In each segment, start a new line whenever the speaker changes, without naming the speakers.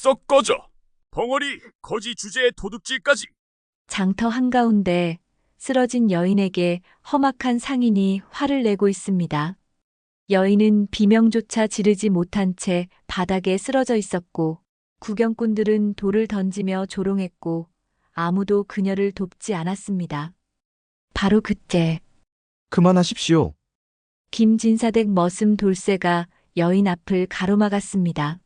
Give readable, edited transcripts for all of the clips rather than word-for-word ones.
썩 꺼져. 벙어리, 거지 주제에 도둑질까지.
장터 한가운데 쓰러진 여인에게 험악한 상인이 화를 내고 있습니다. 여인은 비명조차 지르지 못한 채 바닥에 쓰러져 있었고, 구경꾼들은 돌을 던지며 조롱했고, 아무도 그녀를 돕지 않았습니다. 바로 그때
그만하십시오.
김진사댁 머슴 돌쇠가 여인 앞을 가로막았습니다.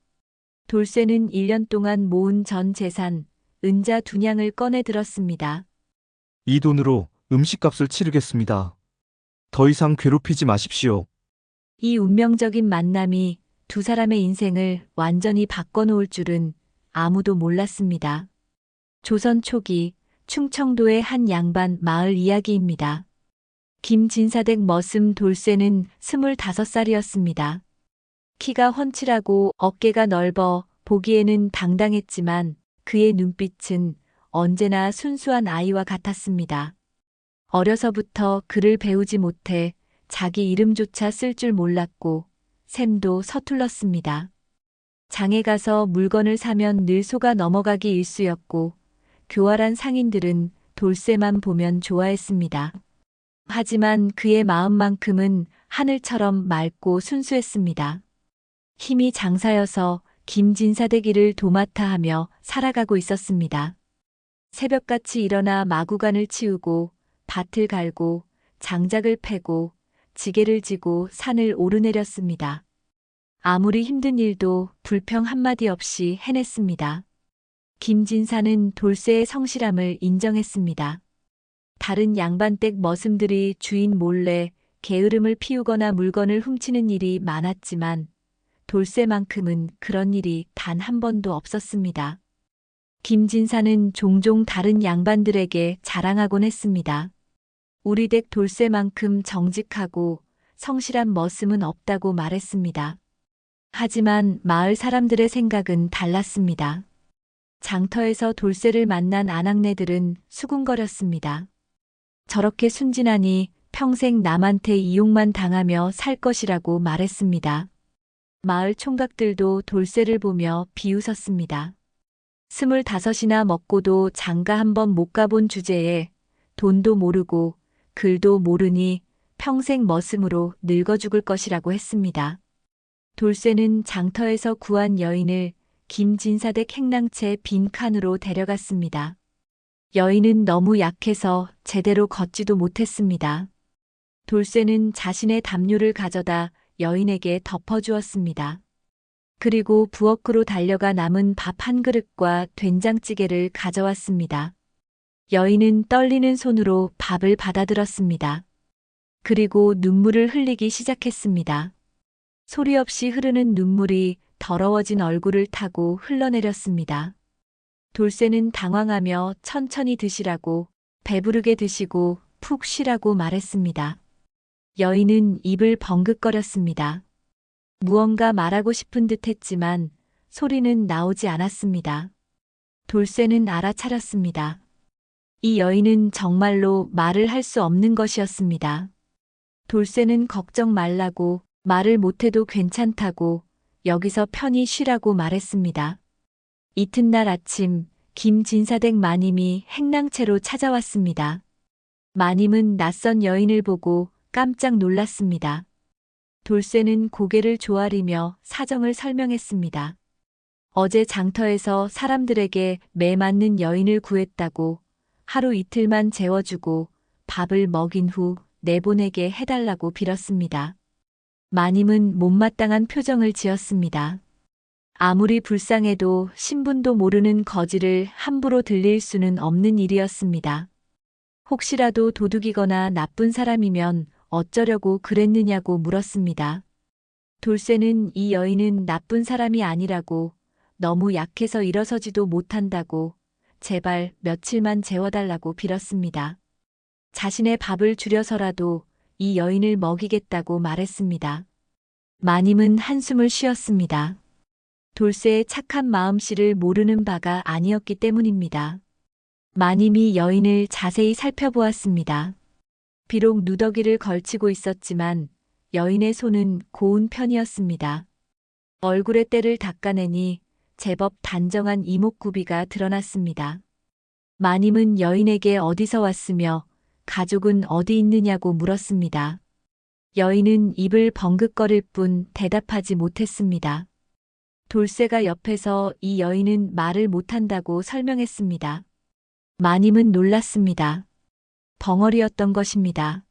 돌쇠는 1년 동안 모은 전 재산, 은자 2냥을 꺼내 들었습니다.
이 돈으로 음식값을 치르겠습니다. 더 이상 괴롭히지 마십시오.
이 운명적인 만남이 두 사람의 인생을 완전히 바꿔놓을 줄은 아무도 몰랐습니다. 조선 초기 충청도의 한 양반 마을 이야기입니다. 김진사댁 머슴 돌쇠는 25살이었습니다. 키가 훤칠하고 어깨가 넓어 보기에는 당당했지만 그의 눈빛은 언제나 순수한 아이와 같았습니다. 어려서부터 글을 배우지 못해 자기 이름조차 쓸 줄 몰랐고 셈도 서툴렀습니다. 장에 가서 물건을 사면 늘 속아 넘어가기 일쑤였고 교활한 상인들은 돌쇠만 보면 좋아했습니다. 하지만 그의 마음만큼은 하늘처럼 맑고 순수했습니다. 힘이 장사여서 김진사대기를 도맡아 하며 살아가고 있었습니다. 새벽같이 일어나 마구간을 치우고 밭을 갈고 장작을 패고 지게를 지고 산을 오르내렸습니다. 아무리 힘든 일도 불평 한마디 없이 해냈습니다. 김진사는 돌쇠의 성실함을 인정했습니다. 다른 양반댁 머슴들이 주인 몰래 게으름을 피우거나 물건을 훔치는 일이 많았지만 돌쇠만큼은 그런 일이 단 한 번도 없었습니다. 김진사는 종종 다른 양반들에게 자랑하곤 했습니다. 우리 댁 돌쇠만큼 정직하고 성실한 머슴은 없다고 말했습니다. 하지만 마을 사람들의 생각은 달랐습니다. 장터에서 돌쇠를 만난 아낙네들은 수군거렸습니다. 저렇게 순진하니 평생 남한테 이용만 당하며 살 것이라고 말했습니다. 마을 총각들도 돌쇠를 보며 비웃었습니다. 25이나 먹고도 장가 한 번 못 가본 주제에 돈도 모르고 글도 모르니 평생 머슴으로 늙어 죽을 것이라고 했습니다. 돌쇠는 장터에서 구한 여인을 김진사댁 행랑채 빈 칸으로 데려갔습니다. 여인은 너무 약해서 제대로 걷지도 못했습니다. 돌쇠는 자신의 담요를 가져다 여인에게 덮어주었습니다. 그리고 부엌으로 달려가 남은 밥 한 그릇과 된장찌개를 가져왔습니다. 여인은 떨리는 손으로 밥을 받아들었습니다. 그리고 눈물을 흘리기 시작했습니다. 소리 없이 흐르는 눈물이 더러워진 얼굴을 타고 흘러내렸습니다. 돌쇠는 당황하며 천천히 드시라고, 배부르게 드시고 푹 쉬라고 말했습니다. 여인은 입을 벙긋거렸습니다. 무언가 말하고 싶은 듯 했지만 소리는 나오지 않았습니다. 돌쇠는 알아차렸습니다. 이 여인은 정말로 말을 할 수 없는 것이었습니다. 돌쇠는 걱정 말라고, 말을 못해도 괜찮다고, 여기서 편히 쉬라고 말했습니다. 이튿날 아침 김진사댁 마님이 행랑채로 찾아왔습니다. 마님은 낯선 여인을 보고 깜짝 놀랐습니다. 돌쇠는 고개를 조아리며 사정을 설명했습니다. 어제 장터에서 사람들에게 매 맞는 여인을 구했다고 하루 이틀만 재워주고 밥을 먹인 후 내보내게 해달라고 빌었습니다. 마님은 못마땅한 표정을 지었습니다. 아무리 불쌍해도 신분도 모르는 거지를 함부로 들릴 수는 없는 일이었습니다. 혹시라도 도둑이거나 나쁜 사람이면 어쩌려고 그랬느냐고 물었습니다. 돌쇠는 이 여인은 나쁜 사람이 아니라고, 너무 약해서 일어서지도 못한다고, 제발 며칠만 재워달라고 빌었습니다. 자신의 밥을 줄여서라도 이 여인을 먹이겠다고 말했습니다. 마님은 한숨을 쉬었습니다. 돌쇠의 착한 마음씨를 모르는 바가 아니었기 때문입니다. 마님이 여인을 자세히 살펴보았습니다. 비록 누더기를 걸치고 있었지만 여인의 손은 고운 편이었습니다. 얼굴의 때를 닦아내니 제법 단정한 이목구비가 드러났습니다. 마님은 여인에게 어디서 왔으며 가족은 어디 있느냐고 물었습니다. 여인은 입을 벙긋거릴 뿐 대답하지 못했습니다. 돌쇠가 옆에서 이 여인은 말을 못한다고 설명했습니다. 마님은 놀랐습니다. 벙어리였던 것입니다.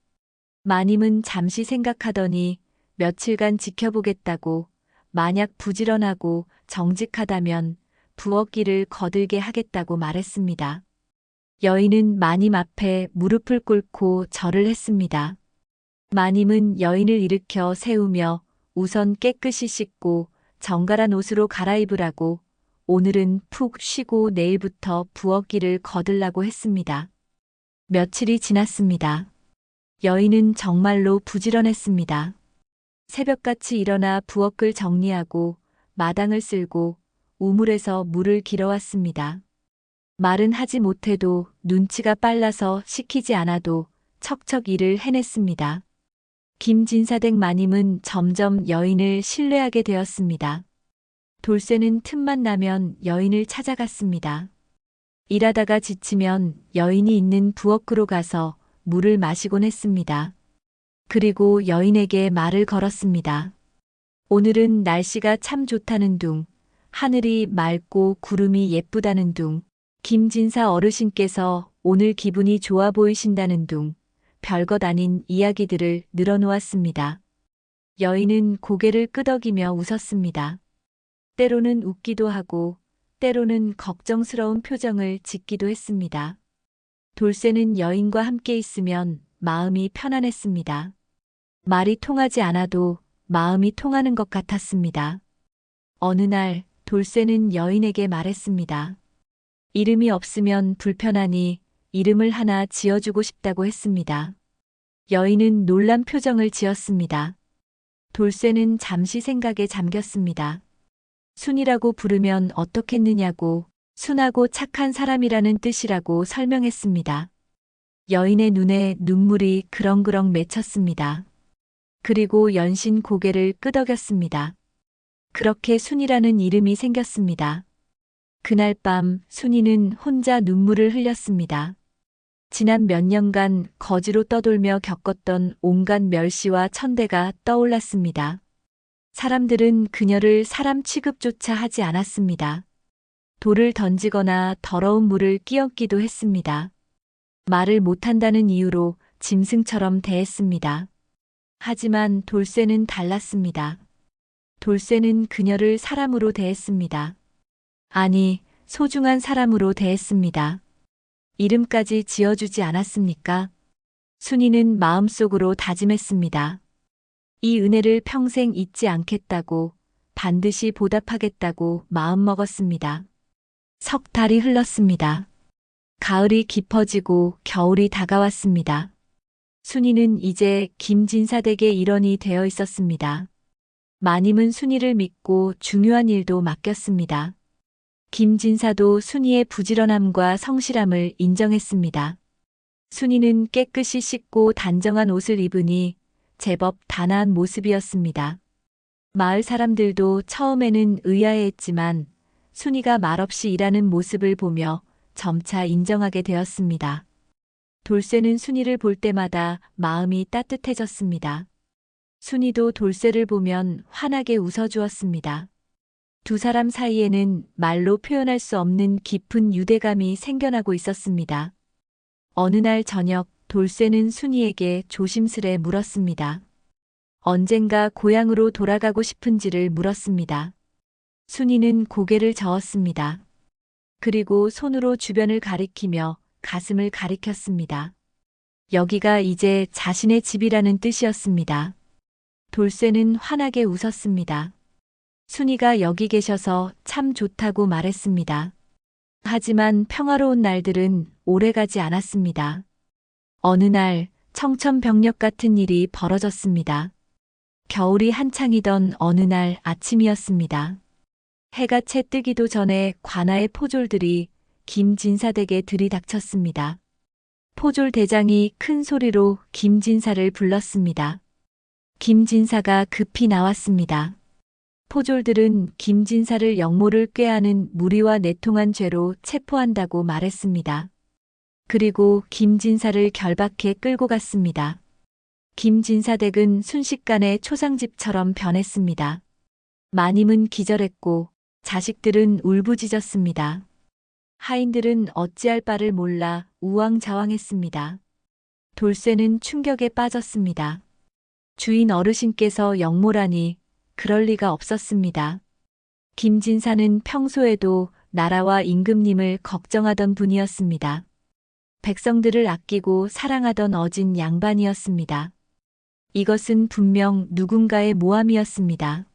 마님은 잠시 생각하더니 며칠간 지켜보겠다고 만약 부지런하고 정직하다면 부엌일을 거들게 하겠다고 말했습니다. 여인은 마님 앞에 무릎을 꿇고 절을 했습니다. 마님은 여인을 일으켜 세우며 우선 깨끗이 씻고 정갈한 옷으로 갈아입으라고 오늘은 푹 쉬고 내일부터 부엌일을 거들라고 했습니다. 며칠이 지났습니다. 여인은 정말로 부지런했습니다. 새벽같이 일어나 부엌을 정리하고 마당을 쓸고 우물에서 물을 길어왔습니다. 말은 하지 못해도 눈치가 빨라서 시키지 않아도 척척 일을 해냈습니다. 김진사댁 마님은 점점 여인을 신뢰하게 되었습니다. 돌쇠는 틈만 나면 여인을 찾아갔습니다. 일하다가 지치면 여인이 있는 부엌으로 가서 물을 마시곤 했습니다. 그리고 여인에게 말을 걸었습니다. 오늘은 날씨가 참 좋다는 둥, 하늘이 맑고 구름이 예쁘다는 둥, 김진사 어르신께서 오늘 기분이 좋아 보이신다는 둥, 별것 아닌 이야기들을 늘어놓았습니다. 여인은 고개를 끄덕이며 웃었습니다. 때로는 웃기도 하고 때로는 걱정스러운 표정을 짓기도 했습니다. 돌쇠는 여인과 함께 있으면 마음이 편안했습니다. 말이 통하지 않아도 마음이 통하는 것 같았습니다. 어느 날 돌쇠는 여인에게 말했습니다. 이름이 없으면 불편하니 이름을 하나 지어주고 싶다고 했습니다. 여인은 놀란 표정을 지었습니다. 돌쇠는 잠시 생각에 잠겼습니다. 순이라고 부르면 어떻겠느냐고 순하고 착한 사람이라는 뜻이라고 설명했습니다. 여인의 눈에 눈물이 그렁그렁 맺혔습니다. 그리고 연신 고개를 끄덕였습니다. 그렇게 순이라는 이름이 생겼습니다. 그날 밤 순이는 혼자 눈물을 흘렸습니다. 지난 몇 년간 거지로 떠돌며 겪었던 온갖 멸시와 천대가 떠올랐습니다. 사람들은 그녀를 사람 취급조차 하지 않았습니다. 돌을 던지거나 더러운 물을 끼얹기도 했습니다. 말을 못한다는 이유로 짐승처럼 대했습니다. 하지만 돌쇠는 달랐습니다. 돌쇠는 그녀를 사람으로 대했습니다. 아니, 소중한 사람으로 대했습니다. 이름까지 지어주지 않았습니까? 순이는 마음속으로 다짐했습니다. 이 은혜를 평생 잊지 않겠다고, 반드시 보답하겠다고 마음먹었습니다. 석 달이 흘렀습니다. 가을이 깊어지고 겨울이 다가왔습니다. 순이는 이제 김진사댁의 일원이 되어 있었습니다. 마님은 순이를 믿고 중요한 일도 맡겼습니다. 김진사도 순이의 부지런함과 성실함을 인정했습니다. 순이는 깨끗이 씻고 단정한 옷을 입으니 제법 단아한 모습이었습니다. 마을 사람들도 처음에는 의아해했지만 순이가 말없이 일하는 모습을 보며 점차 인정하게 되었습니다. 돌쇠는 순이를 볼 때마다 마음이 따뜻해졌습니다. 순이도 돌쇠를 보면 환하게 웃어주었습니다. 두 사람 사이에는 말로 표현할 수 없는 깊은 유대감이 생겨나고 있었습니다. 어느 날 저녁 돌쇠는 순이에게 조심스레 물었습니다. 언젠가 고향으로 돌아가고 싶은지를 물었습니다. 순이는 고개를 저었습니다. 그리고 손으로 주변을 가리키며 가슴을 가리켰습니다. 여기가 이제 자신의 집이라는 뜻이었습니다. 돌쇠는 환하게 웃었습니다. 순이가 여기 계셔서 참 좋다고 말했습니다. 하지만 평화로운 날들은 오래가지 않았습니다. 어느 날 청천벽력 같은 일이 벌어졌습니다. 겨울이 한창이던 어느 날 아침이었습니다. 해가 채 뜨기도 전에 관아의 포졸들이 김진사댁에 들이닥쳤습니다. 포졸 대장이 큰 소리로 김진사를 불렀습니다. 김진사가 급히 나왔습니다. 포졸들은 김진사를 역모를 꾀하는 무리와 내통한 죄로 체포한다고 말했습니다. 그리고 김진사를 결박해 끌고 갔습니다. 김진사댁은 순식간에 초상집처럼 변했습니다. 마님은 기절했고 자식들은 울부짖었습니다. 하인들은 어찌할 바를 몰라 우왕좌왕했습니다. 돌쇠는 충격에 빠졌습니다. 주인 어르신께서 역모라니 그럴 리가 없었습니다. 김진사는 평소에도 나라와 임금님을 걱정하던 분이었습니다. 백성들을 아끼고 사랑하던 어진 양반이었습니다. 이것은 분명 누군가의 모함이었습니다.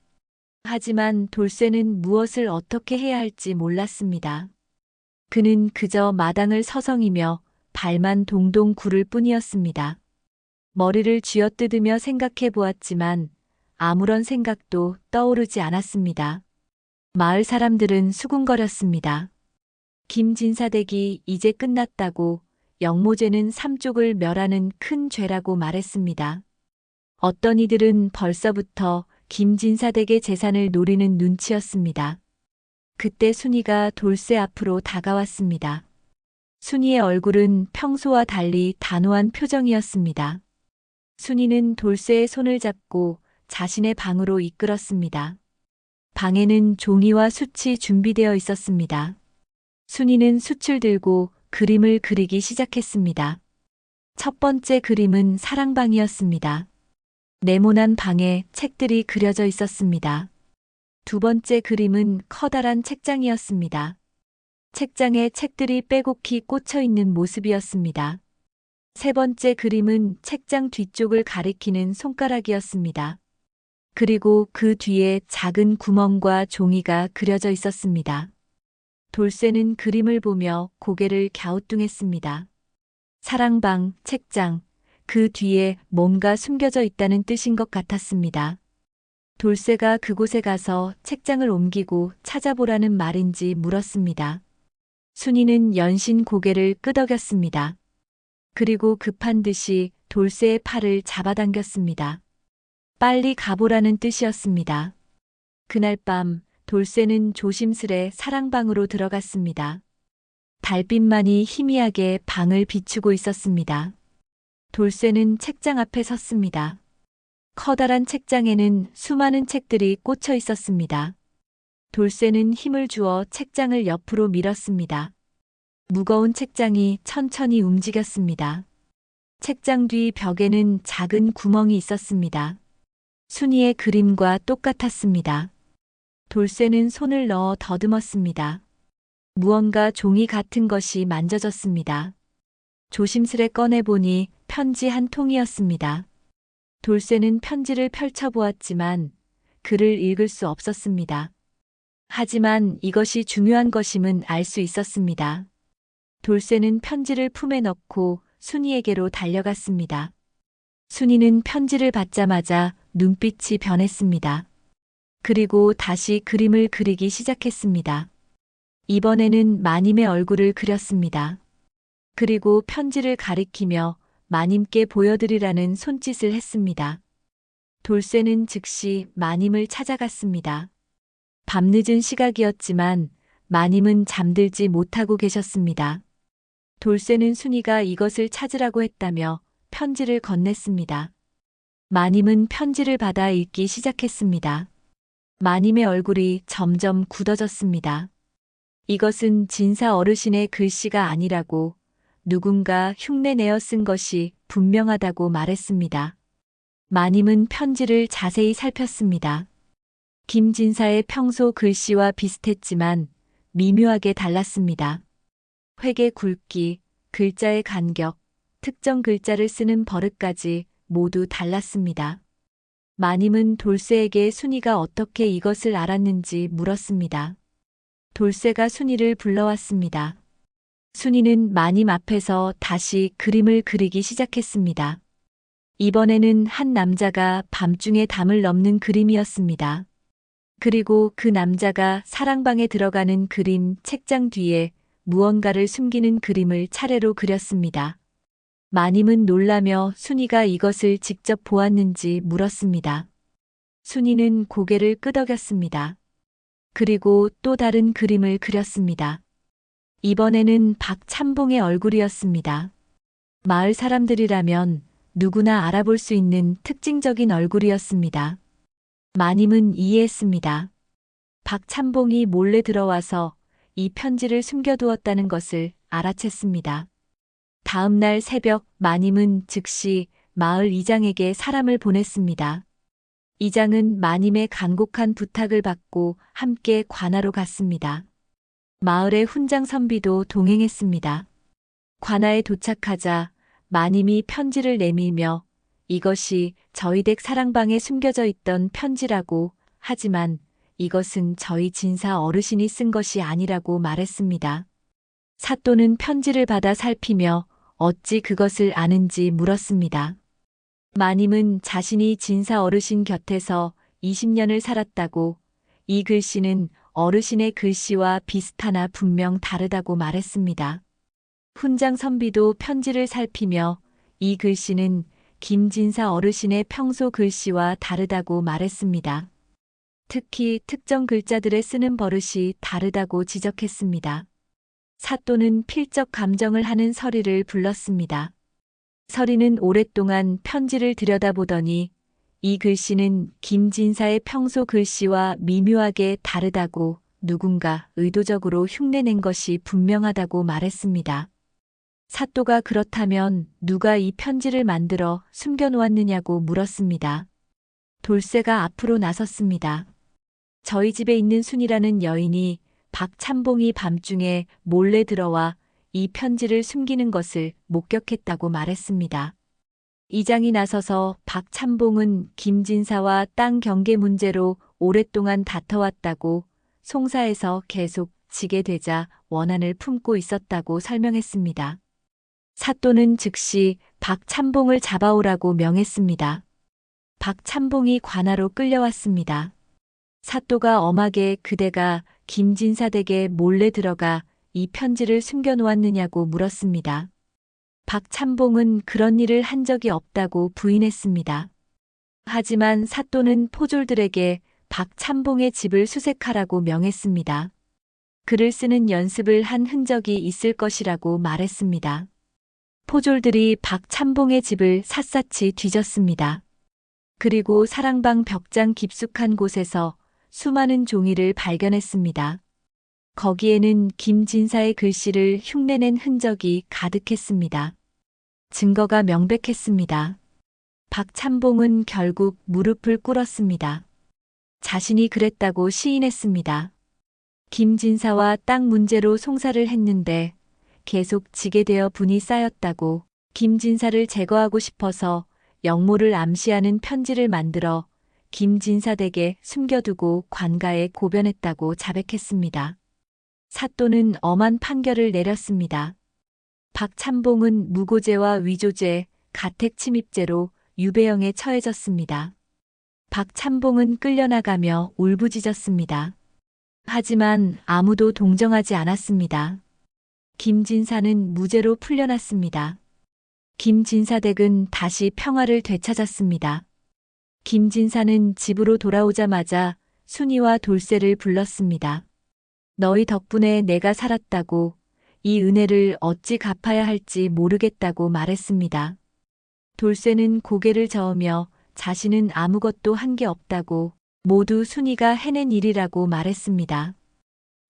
하지만 돌쇠는 무엇을 어떻게 해야 할지 몰랐습니다. 그는 그저 마당을 서성이며 발만 동동 구를 뿐이었습니다. 머리를 쥐어뜯으며 생각해 보았지만 아무런 생각도 떠오르지 않았습니다. 마을 사람들은 수군거렸습니다. 김진사댁이 이제 끝났다고 역모죄는 삼족을 멸하는 큰 죄라고 말했습니다. 어떤 이들은 벌써부터 김진사댁의 재산을 노리는 눈치였습니다. 그때 순이가 돌쇠 앞으로 다가왔습니다. 순이의 얼굴은 평소와 달리 단호한 표정이었습니다. 순이는 돌쇠의 손을 잡고 자신의 방으로 이끌었습니다. 방에는 종이와 숯이 준비되어 있었습니다. 순이는 숯을 들고 그림을 그리기 시작했습니다. 첫 번째 그림은 사랑방이었습니다. 네모난 방에 책들이 그려져 있었습니다. 두 번째 그림은 커다란 책장이었습니다. 책장에 책들이 빼곡히 꽂혀 있는 모습이었습니다. 세 번째 그림은 책장 뒤쪽을 가리키는 손가락이었습니다. 그리고 그 뒤에 작은 구멍과 종이가 그려져 있었습니다. 돌쇠는 그림을 보며 고개를 갸우뚱했습니다. 사랑방, 책장, 그 뒤에 뭔가 숨겨져 있다는 뜻인 것 같았습니다. 돌쇠가 그곳에 가서 책장을 옮기고 찾아보라는 말인지 물었습니다. 순이는 연신 고개를 끄덕였습니다. 그리고 급한 듯이 돌쇠의 팔을 잡아당겼습니다. 빨리 가보라는 뜻이었습니다. 그날 밤 돌쇠는 조심스레 사랑방으로 들어갔습니다. 달빛만이 희미하게 방을 비추고 있었습니다. 돌쇠는 책장 앞에 섰습니다. 커다란 책장에는 수많은 책들이 꽂혀 있었습니다. 돌쇠는 힘을 주어 책장을 옆으로 밀었습니다. 무거운 책장이 천천히 움직였습니다. 책장 뒤 벽에는 작은 구멍이 있었습니다. 순이의 그림과 똑같았습니다. 돌쇠는 손을 넣어 더듬었습니다. 무언가 종이 같은 것이 만져졌습니다. 조심스레 꺼내보니 편지 한 통이었습니다. 돌쇠는 편지를 펼쳐보았지만 글을 읽을 수 없었습니다. 하지만 이것이 중요한 것임은 알 수 있었습니다. 돌쇠는 편지를 품에 넣고 순이에게로 달려갔습니다. 순이는 편지를 받자마자 눈빛이 변했습니다. 그리고 다시 그림을 그리기 시작했습니다. 이번에는 마님의 얼굴을 그렸습니다. 그리고 편지를 가리키며 마님께 보여드리라는 손짓을 했습니다. 돌쇠는 즉시 마님을 찾아갔습니다. 밤늦은 시각이었지만 마님은 잠들지 못하고 계셨습니다. 돌쇠는 순이가 이것을 찾으라고 했다며 편지를 건넸습니다. 마님은 편지를 받아 읽기 시작했습니다. 마님의 얼굴이 점점 굳어졌습니다. 이것은 진사 어르신의 글씨가 아니라고 누군가 흉내내어 쓴 것이 분명하다고 말했습니다. 마님은 편지를 자세히 살폈습니다. 김진사의 평소 글씨와 비슷했지만 미묘하게 달랐습니다. 획의 굵기, 글자의 간격, 특정 글자를 쓰는 버릇까지 모두 달랐습니다. 마님은 돌쇠에게 순이가 어떻게 이것을 알았는지 물었습니다. 돌쇠가 순이를 불러왔습니다. 순이는 마님 앞에서 다시 그림을 그리기 시작했습니다. 이번에는 한 남자가 밤중에 담을 넘는 그림이었습니다. 그리고 그 남자가 사랑방에 들어가는 그림 책장 뒤에 무언가를 숨기는 그림을 차례로 그렸습니다. 마님은 놀라며 순이가 이것을 직접 보았는지 물었습니다. 순이는 고개를 끄덕였습니다. 그리고 또 다른 그림을 그렸습니다. 이번에는 박찬봉의 얼굴이었습니다. 마을 사람들이라면 누구나 알아볼 수 있는 특징적인 얼굴이었습니다. 마님은 이해했습니다. 박찬봉이 몰래 들어와서 이 편지를 숨겨두었다는 것을 알아챘습니다. 다음 날 새벽 마님은 즉시 마을 이장에게 사람을 보냈습니다. 이장은 마님의 간곡한 부탁을 받고 함께 관하로 갔습니다. 마을의 훈장 선비도 동행했습니다. 관아에 도착하자 마님이 편지를 내밀며 이것이 저희 댁 사랑방에 숨겨져 있던 편지라고, 하지만 이것은 저희 진사 어르신이 쓴 것이 아니라고 말했습니다. 사또는 편지를 받아 살피며 어찌 그것을 아는지 물었습니다. 마님은 자신이 진사 어르신 곁에서 20년을 살았다고, 이 글씨는 어르신의 글씨와 비슷하나 분명 다르다고 말했습니다. 훈장 선비도 편지를 살피며 이 글씨는 김진사 어르신의 평소 글씨와 다르다고 말했습니다. 특히 특정 글자들의 쓰는 버릇이 다르다고 지적했습니다. 사또는 필적 감정을 하는 서리를 불렀습니다. 서리는 오랫동안 편지를 들여다보더니 이 글씨는 김진사의 평소 글씨와 미묘하게 다르다고, 누군가 의도적으로 흉내낸 것이 분명하다고 말했습니다. 사또가 그렇다면 누가 이 편지를 만들어 숨겨놓았느냐고 물었습니다. 돌쇠가 앞으로 나섰습니다. 저희 집에 있는 순이라는 여인이 박찬봉이 밤중에 몰래 들어와 이 편지를 숨기는 것을 목격했다고 말했습니다. 이장이 나서서 박찬봉은 김진사와 땅 경계 문제로 오랫동안 다퉈왔다고, 송사에서 계속 지게 되자 원한을 품고 있었다고 설명했습니다. 사또는 즉시 박찬봉을 잡아오라고 명했습니다. 박찬봉이 관아로 끌려왔습니다. 사또가 엄하게 그대가 김진사 댁에 몰래 들어가 이 편지를 숨겨놓았느냐고 물었습니다. 박찬봉은 그런 일을 한 적이 없다고 부인했습니다. 하지만 사또는 포졸들에게 박찬봉의 집을 수색하라고 명했습니다. 글을 쓰는 연습을 한 흔적이 있을 것이라고 말했습니다. 포졸들이 박찬봉의 집을 샅샅이 뒤졌습니다. 그리고 사랑방 벽장 깊숙한 곳에서 수많은 종이를 발견했습니다. 거기에는 김진사의 글씨를 흉내낸 흔적이 가득했습니다. 증거가 명백했습니다. 박찬봉은 결국 무릎을 꿇었습니다. 자신이 그랬다고 시인했습니다. 김진사와 땅 문제로 송사를 했는데 계속 지게 되어 분이 쌓였다고, 김진사를 제거하고 싶어서 영모를 암시하는 편지를 만들어 김진사 댁에 숨겨두고 관가에 고변했다고 자백했습니다. 사또는 엄한 판결을 내렸습니다. 박찬봉은 무고죄와 위조죄, 가택침입죄로 유배형에 처해졌습니다. 박찬봉은 끌려나가며 울부짖었습니다. 하지만 아무도 동정하지 않았습니다. 김진사는 무죄로 풀려났습니다. 김진사 댁은 다시 평화를 되찾았습니다. 김진사는 집으로 돌아오자마자 순이와 돌쇠를 불렀습니다. 너희 덕분에 내가 살았다고, 이 은혜를 어찌 갚아야 할지 모르겠다고 말했습니다. 돌쇠는 고개를 저으며 자신은 아무것도 한 게 없다고, 모두 순이가 해낸 일이라고 말했습니다.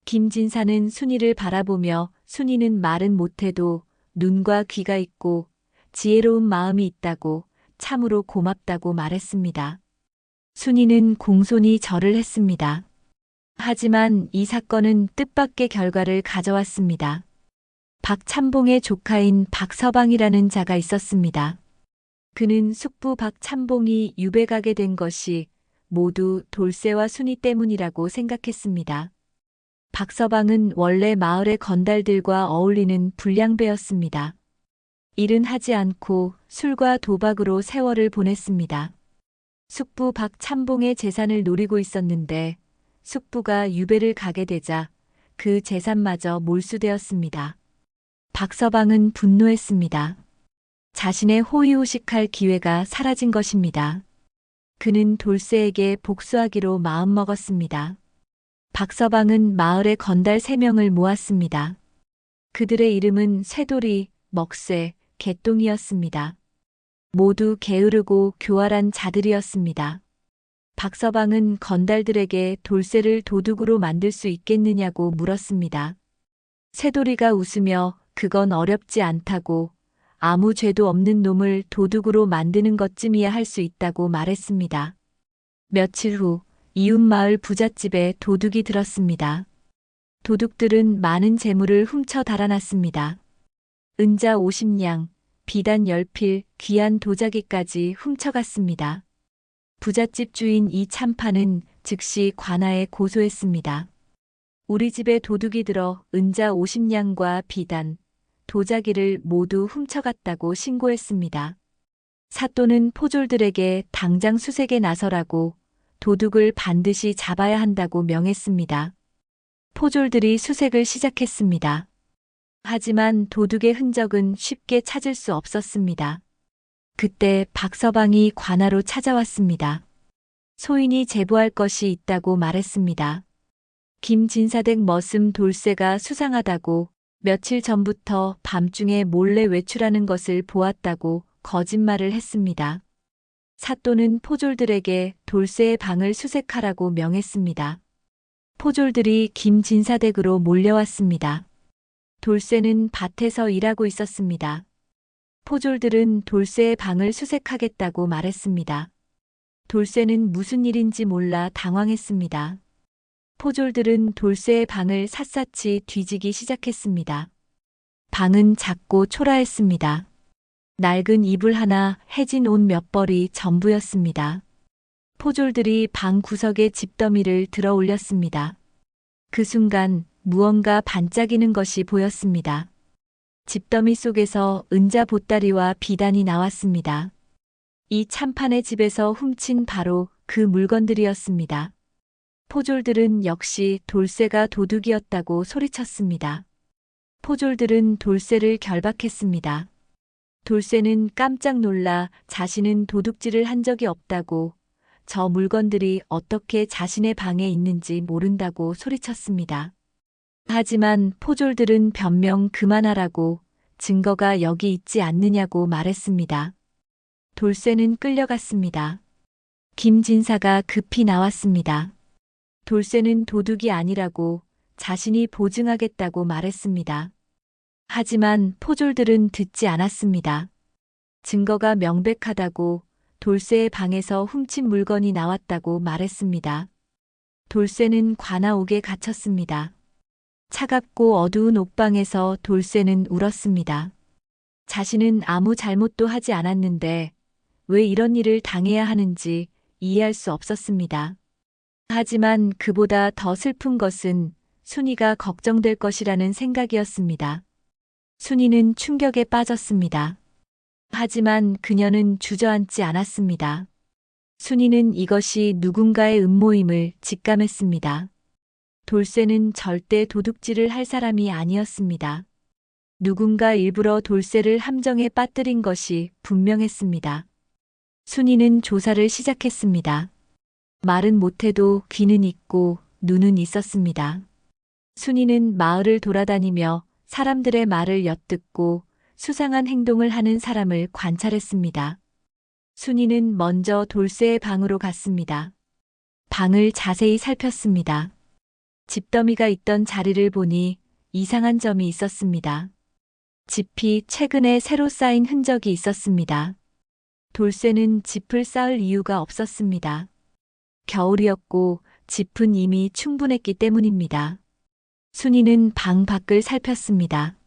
김진사는 순이를 바라보며 순이는 말은 못해도 눈과 귀가 있고 지혜로운 마음이 있다고, 참으로 고맙다고 말했습니다. 순이는 공손히 절을 했습니다. 하지만 이 사건은 뜻밖의 결과를 가져왔습니다. 박찬봉의 조카인 박서방이라는 자가 있었습니다. 그는 숙부 박찬봉이 유배 가게 된 것이 모두 돌쇠와 순이 때문이라고 생각했습니다. 박서방은 원래 마을의 건달들과 어울리는 불량배였습니다. 일은 하지 않고 술과 도박으로 세월을 보냈습니다. 숙부 박찬봉의 재산을 노리고 있었는데 숙부가 유배를 가게 되자 그 재산마저 몰수되었습니다. 박서방은 분노했습니다. 자신의 호의호식할 기회가 사라진 것입니다. 그는 돌쇠에게 복수하기로 마음먹었습니다. 박서방은 마을의 건달 3명을 모았습니다. 그들의 이름은 쇠돌이, 먹쇠, 개똥이었습니다. 모두 게으르고 교활한 자들이었습니다. 박서방은 건달들에게 돌쇠를 도둑으로 만들 수 있겠느냐고 물었습니다. 쇠돌이가 웃으며 그건 어렵지 않다고, 아무 죄도 없는 놈을 도둑으로 만드는 것쯤이야 할 수 있다고 말했습니다. 며칠 후 이웃마을 부잣집에 도둑이 들었습니다. 도둑들은 많은 재물을 훔쳐 달아났습니다. 은자 50냥, 비단 10필, 귀한 도자기까지 훔쳐갔습니다. 부잣집 주인 이 참판은 즉시 관아에 고소했습니다. 우리 집에 도둑이 들어 은자 50냥과 비단, 도자기를 모두 훔쳐갔다고 신고했습니다. 사또는 포졸들에게 당장 수색에 나서라고 도둑을 반드시 잡아야 한다고 명했습니다. 포졸들이 수색을 시작했습니다. 하지만 도둑의 흔적은 쉽게 찾을 수 없었습니다. 그때 박서방이 관아로 찾아왔습니다. 소인이 제보할 것이 있다고 말했습니다. 김진사댁 머슴 돌쇠가 수상하다고 며칠 전부터 밤중에 몰래 외출하는 것을 보았다고 거짓말을 했습니다. 사또는 포졸들에게 돌쇠의 방을 수색하라고 명했습니다. 포졸들이 김진사댁으로 몰려왔습니다. 돌쇠는 밭에서 일하고 있었습니다. 포졸들은 돌쇠의 방을 수색하겠다고 말했습니다. 돌쇠는 무슨 일인지 몰라 당황했습니다. 포졸들은 돌쇠의 방을 샅샅이 뒤지기 시작했습니다. 방은 작고 초라했습니다. 낡은 이불 하나, 해진 옷 몇 벌이 전부였습니다. 포졸들이 방 구석에 집더미를 들어 올렸습니다. 그 순간 무언가 반짝이는 것이 보였습니다. 집더미 속에서 은자 보따리와 비단이 나왔습니다. 이 참판의 집에서 훔친 바로 그 물건들이었습니다. 포졸들은 역시 돌쇠가 도둑이었다고 소리쳤습니다. 포졸들은 돌쇠를 결박했습니다. 돌쇠는 깜짝 놀라 자신은 도둑질을 한 적이 없다고, 저 물건들이 어떻게 자신의 방에 있는지 모른다고 소리쳤습니다. 하지만 포졸들은 변명 그만하라고, 증거가 여기 있지 않느냐고 말했습니다. 돌쇠는 끌려갔습니다. 김진사가 급히 나왔습니다. 돌쇠는 도둑이 아니라고 자신이 보증하겠다고 말했습니다. 하지만 포졸들은 듣지 않았습니다. 증거가 명백하다고, 돌쇠의 방에서 훔친 물건이 나왔다고 말했습니다. 돌쇠는 관아옥에 갇혔습니다. 차갑고 어두운 옥방에서 돌쇠는 울었습니다. 자신은 아무 잘못도 하지 않았는데 왜 이런 일을 당해야 하는지 이해할 수 없었습니다. 하지만 그보다 더 슬픈 것은 순이가 걱정될 것이라는 생각이었습니다. 순이는 충격에 빠졌습니다. 하지만 그녀는 주저앉지 않았습니다. 순이는 이것이 누군가의 음모임을 직감했습니다. 돌쇠는 절대 도둑질을 할 사람이 아니었습니다. 누군가 일부러 돌쇠를 함정에 빠뜨린 것이 분명했습니다. 순이는 조사를 시작했습니다. 말은 못해도 귀는 있고 눈은 있었습니다. 순이는 마을을 돌아다니며 사람들의 말을 엿듣고 수상한 행동을 하는 사람을 관찰했습니다. 순이는 먼저 돌쇠의 방으로 갔습니다. 방을 자세히 살폈습니다. 집더미가 있던 자리를 보니 이상한 점이 있었습니다. 집이 최근에 새로 쌓인 흔적이 있었습니다. 돌쇠는 집을 쌓을 이유가 없었습니다. 겨울이었고 집은 이미 충분했기 때문입니다. 순이는 방 밖을 살폈습니다.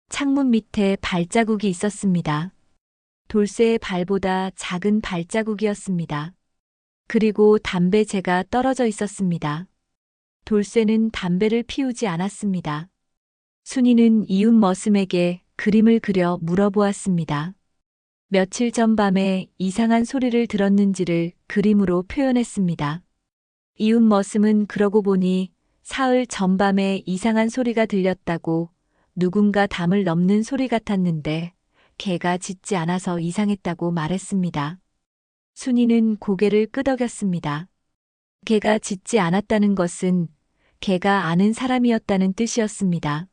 창문 밑에 발자국이 있었습니다. 돌쇠의 발보다 작은 발자국이었습니다. 그리고 담배재가 떨어져 있었습니다. 돌쇠는 담배를 피우지 않았습니다. 순이는 이웃 머슴에게 그림을 그려 물어보았습니다. 며칠 전 밤에 이상한 소리를 들었는지를 그림으로 표현했습니다. 이웃 머슴은 그러고 보니 사흘 전밤에 이상한 소리가 들렸다고, 누군가 담을 넘는 소리 같았는데 개가 짖지 않아서 이상했다고 말했습니다. 순이는 고개를 끄덕였습니다. 걔가 짖지 않았다는 것은 걔가 아는 사람이었다는 뜻이었습니다.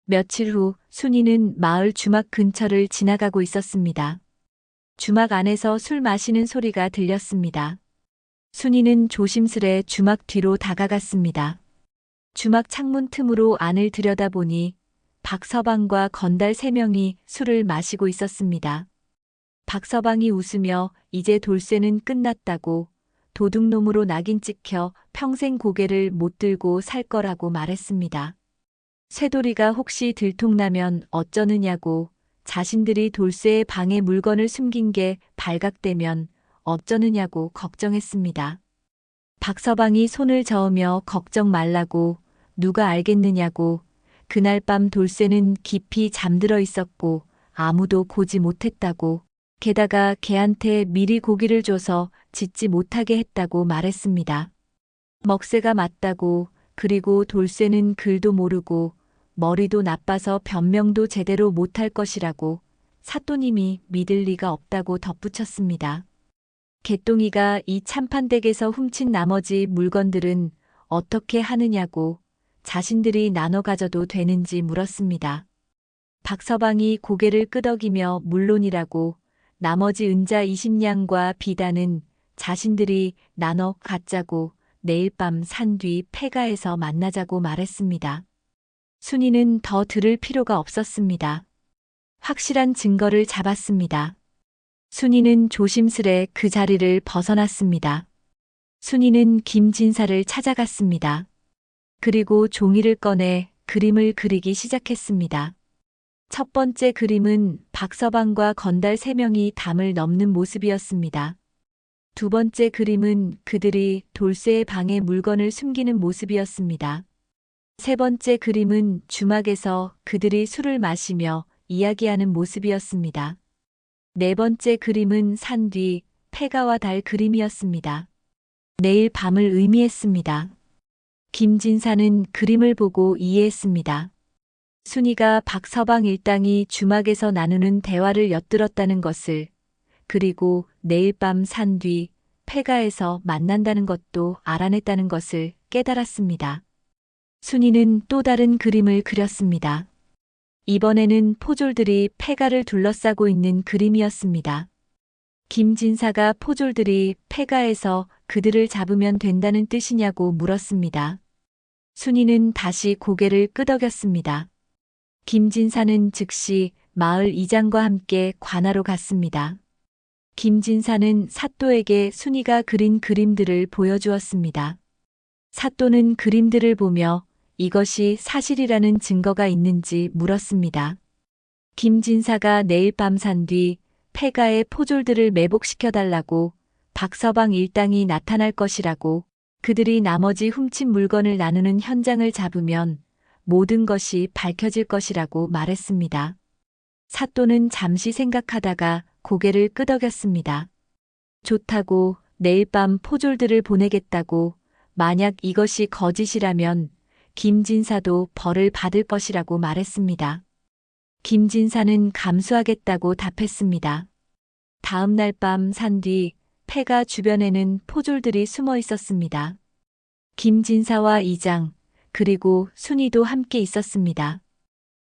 며칠 후 순이는 마을 주막 근처를 지나가고 있었습니다. 주막 안에서 술 마시는 소리가 들렸습니다. 순이는 조심스레 주막 뒤로 다가갔습니다. 주막 창문 틈으로 안을 들여다보니 박서방과 건달 3명이 술을 마시고 있었습니다. 박서방이 웃으며 이제 돌쇠는 끝났다고 도둑놈으로 낙인 찍혀 평생 고개를 못 들고 살 거라고 말했습니다. 쇠돌이가 혹시 들통나면 어쩌느냐고, 자신들이 돌쇠의 방에 물건을 숨긴 게 발각되면 어쩌느냐고 걱정했습니다. 박서방이 손을 저으며 걱정 말라고, 누가 알겠느냐고, 그날 밤 돌쇠는 깊이 잠들어 있었고 아무도 보지 못했다고, 게다가 걔한테 미리 고기를 줘서 짖지 못하게 했다고 말했습니다. 먹새가 맞다고, 그리고 돌쇠는 글도 모르고 머리도 나빠서 변명도 제대로 못할 것이라고 사또님이 믿을 리가 없다고 덧붙였습니다. 개똥이가 이 참판댁에서 훔친 나머지 물건들은 어떻게 하느냐고, 자신들이 나눠 가져도 되는지 물었습니다. 박서방이 고개를 끄덕이며 물론이라고, 나머지 은자 20냥과 비단은 자신들이 나눠 갖자고 내일 밤 산 뒤 폐가에서 만나자고 말했습니다. 순이는 더 들을 필요가 없었습니다. 확실한 증거를 잡았습니다. 순이는 조심스레 그 자리를 벗어났습니다. 순이는 김진사를 찾아갔습니다. 그리고 종이를 꺼내 그림을 그리기 시작했습니다. 첫 번째 그림은 박서방과 건달 3명이 담을 넘는 모습이었습니다. 두 번째 그림은 그들이 돌쇠의 방에 물건을 숨기는 모습이었습니다. 세 번째 그림은 주막에서 그들이 술을 마시며 이야기하는 모습이었습니다. 네 번째 그림은 산 뒤 폐가와 달 그림이었습니다. 내일 밤을 의미했습니다. 김진사는 그림을 보고 이해했습니다. 순이가 박서방 일당이 주막에서 나누는 대화를 엿들었다는 것을, 그리고 내일 밤 산 뒤 폐가에서 만난다는 것도 알아냈다는 것을 깨달았습니다. 순이는 또 다른 그림을 그렸습니다. 이번에는 포졸들이 폐가를 둘러싸고 있는 그림이었습니다. 김진사가 포졸들이 폐가에서 그들을 잡으면 된다는 뜻이냐고 물었습니다. 순이는 다시 고개를 끄덕였습니다. 김진사는 즉시 마을 이장과 함께 관하로 갔습니다. 김진사는 사또에게 순이가 그린 그림들을 보여주었습니다. 사또는 그림들을 보며 이것이 사실이라는 증거가 있는지 물었습니다. 김진사가 내일 밤 산 뒤 폐가의 포졸들을 매복시켜달라고, 박서방 일당이 나타날 것이라고, 그들이 나머지 훔친 물건을 나누는 현장을 잡으면 모든 것이 밝혀질 것이라고 말했습니다. 사또는 잠시 생각하다가 고개를 끄덕였습니다. 좋다고, 내일 밤 포졸들을 보내겠다고, 만약 이것이 거짓이라면 김진사도 벌을 받을 것이라고 말했습니다. 김진사는 감수하겠다고 답했습니다. 다음 날 밤 산 뒤 폐가 주변에는 포졸들이 숨어 있었습니다. 김진사와 이장, 그리고 순이도 함께 있었습니다.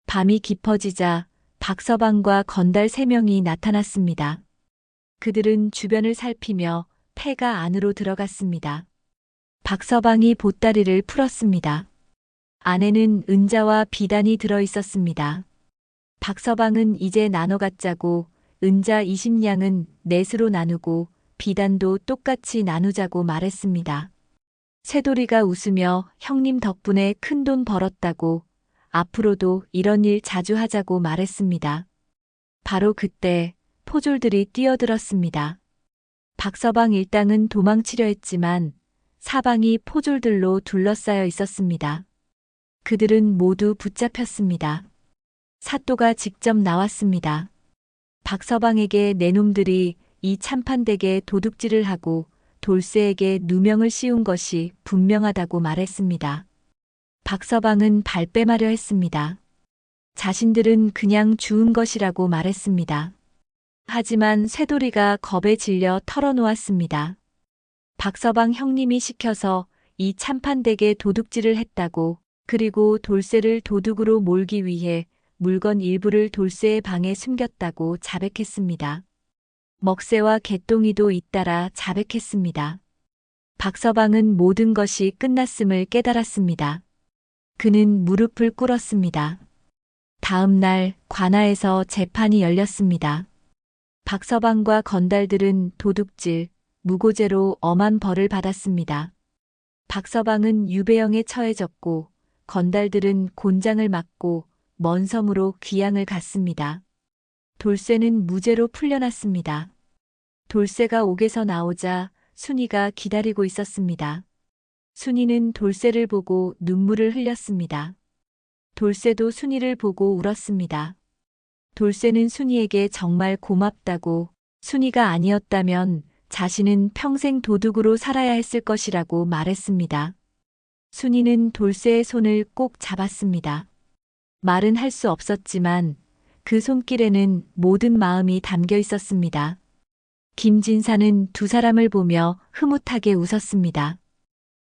밤이 깊어지자 박서방과 건달 3명이 나타났습니다. 그들은 주변을 살피며 폐가 안으로 들어갔습니다. 박서방이 보따리를 풀었습니다. 안에는 은자와 비단이 들어 있었습니다. 박서방은 이제 나눠 갖자고, 은자 20냥은 넷으로 나누고 비단도 똑같이 나누자고 말했습니다. 쇠돌이가 웃으며 형님 덕분에 큰돈 벌었다고, 앞으로도 이런 일 자주 하자고 말했습니다. 바로 그때 포졸들이 뛰어들었습니다. 박서방 일당은 도망치려 했지만 사방이 포졸들로 둘러싸여 있었습니다. 그들은 모두 붙잡혔습니다. 사또가 직접 나왔습니다. 박서방에게 내 놈들이 이 참판댁에 도둑질을 하고 돌쇠에게 누명을 씌운 것이 분명하다고 말했습니다. 박서방은 발뺌하려 했습니다. 자신들은 그냥 주운 것이라고 말했습니다. 하지만 쇠돌이가 겁에 질려 털어놓았습니다. 박서방 형님이 시켜서 이 참판되게 도둑질을 했다고, 그리고 돌쇠를 도둑으로 몰기 위해 물건 일부를 돌쇠의 방에 숨겼다고 자백했습니다. 먹새와 개똥이도 잇따라 자백했습니다. 박서방은 모든 것이 끝났음을 깨달았습니다. 그는 무릎을 꿇었습니다. 다음 날 관아에서 재판이 열렸습니다. 박서방과 건달들은 도둑질, 무고죄로 엄한 벌을 받았습니다. 박서방은 유배형에 처해졌고 건달들은 곤장을 맞고 먼 섬으로 귀양을 갔습니다. 돌쇠는 무죄로 풀려났습니다. 돌쇠가 옥에서 나오자 순이가 기다리고 있었습니다. 순이는 돌쇠를 보고 눈물을 흘렸습니다. 돌쇠도 순이를 보고 울었습니다. 돌쇠는 순이에게 정말 고맙다고, 순이가 아니었다면 자신은 평생 도둑으로 살아야 했을 것이라고 말했습니다. 순이는 돌쇠의 손을 꼭 잡았습니다. 말은 할 수 없었지만 그 손길에는 모든 마음이 담겨 있었습니다. 김진사는 두 사람을 보며 흐뭇하게 웃었습니다.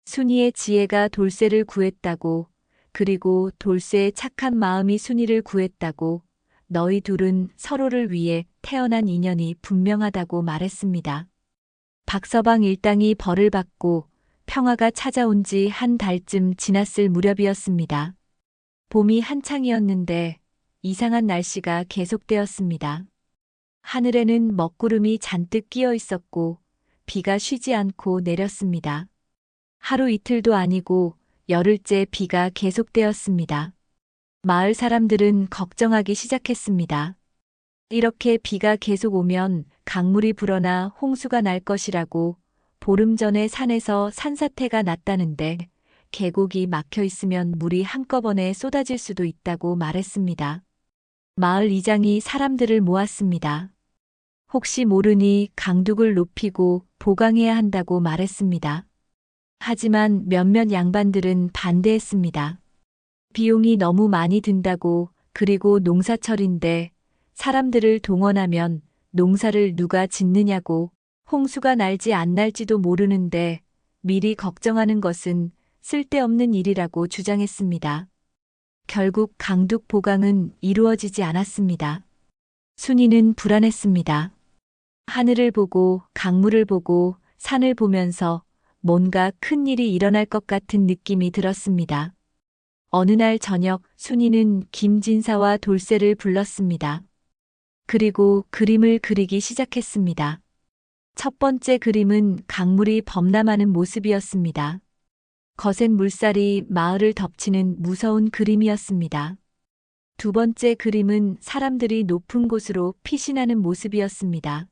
순이의 지혜가 돌쇠를 구했다고, 그리고 돌쇠의 착한 마음이 순이를 구했다고, 너희 둘은 서로를 위해 태어난 인연이 분명하다고 말했습니다. 박서방 일당이 벌을 받고 평화가 찾아온 지 한 달쯤 지났을 무렵이었습니다. 봄이 한창이었는데 이상한 날씨가 계속되었습니다. 하늘에는 먹구름이 잔뜩 끼어 있었고 비가 쉬지 않고 내렸습니다. 하루 이틀도 아니고 열흘째 비가 계속되었습니다. 마을 사람들은 걱정하기 시작했습니다. 이렇게 비가 계속 오면 강물이 불어나 홍수가 날 것이라고, 보름 전에 산에서 산사태가 났다는데 계곡이 막혀 있으면 물이 한꺼번에 쏟아질 수도 있다고 말했습니다. 마을 이장이 사람들을 모았습니다. 혹시 모르니 강둑을 높이고 보강해야 한다고 말했습니다. 하지만 몇몇 양반들은 반대했습니다. 비용이 너무 많이 든다고, 그리고 농사철인데 사람들을 동원하면 농사를 누가 짓느냐고, 홍수가 날지 안 날지도 모르는데 미리 걱정하는 것은 쓸데없는 일이라고 주장했습니다. 결국 강둑 보강은 이루어지지 않았습니다. 순이는 불안했습니다. 하늘을 보고 강물을 보고 산을 보면서 뭔가 큰 일이 일어날 것 같은 느낌이 들었습니다. 어느 날 저녁 순이는 김진사와 돌쇠를 불렀습니다. 그리고 그림을 그리기 시작했습니다. 첫 번째 그림은 강물이 범람하는 모습이었습니다. 거센 물살이 마을을 덮치는 무서운 그림이었습니다. 두 번째 그림은 사람들이 높은 곳으로 피신하는 모습이었습니다.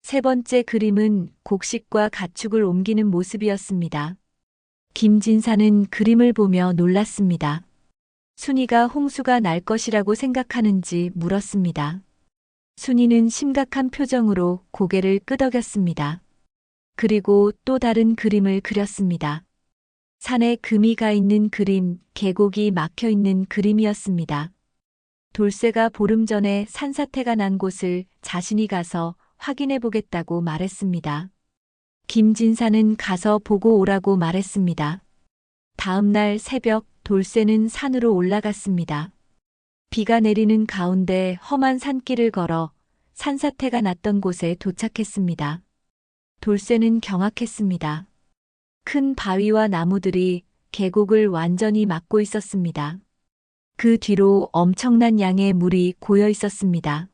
세 번째 그림은 곡식과 가축을 옮기는 모습이었습니다. 김진사는 그림을 보며 놀랐습니다. 순이가 홍수가 날 것이라고 생각하는지 물었습니다. 순이는 심각한 표정으로 고개를 끄덕였습니다. 그리고 또 다른 그림을 그렸습니다. 산에 금이 가 있는 그림, 계곡이 막혀 있는 그림이었습니다. 돌쇠가 보름 전에 산사태가 난 곳을 자신이 가서 확인해 보겠다고 말했습니다. 김진사는 가서 보고 오라고 말했습니다. 다음 날 새벽 돌쇠는 산으로 올라갔습니다. 비가 내리는 가운데 험한 산길을 걸어 산사태가 났던 곳에 도착했습니다. 돌쇠는 경악했습니다. 큰 바위와 나무들이 계곡을 완전히 막고 있었습니다. 그 뒤로 엄청난 양의 물이 고여 있었습니다.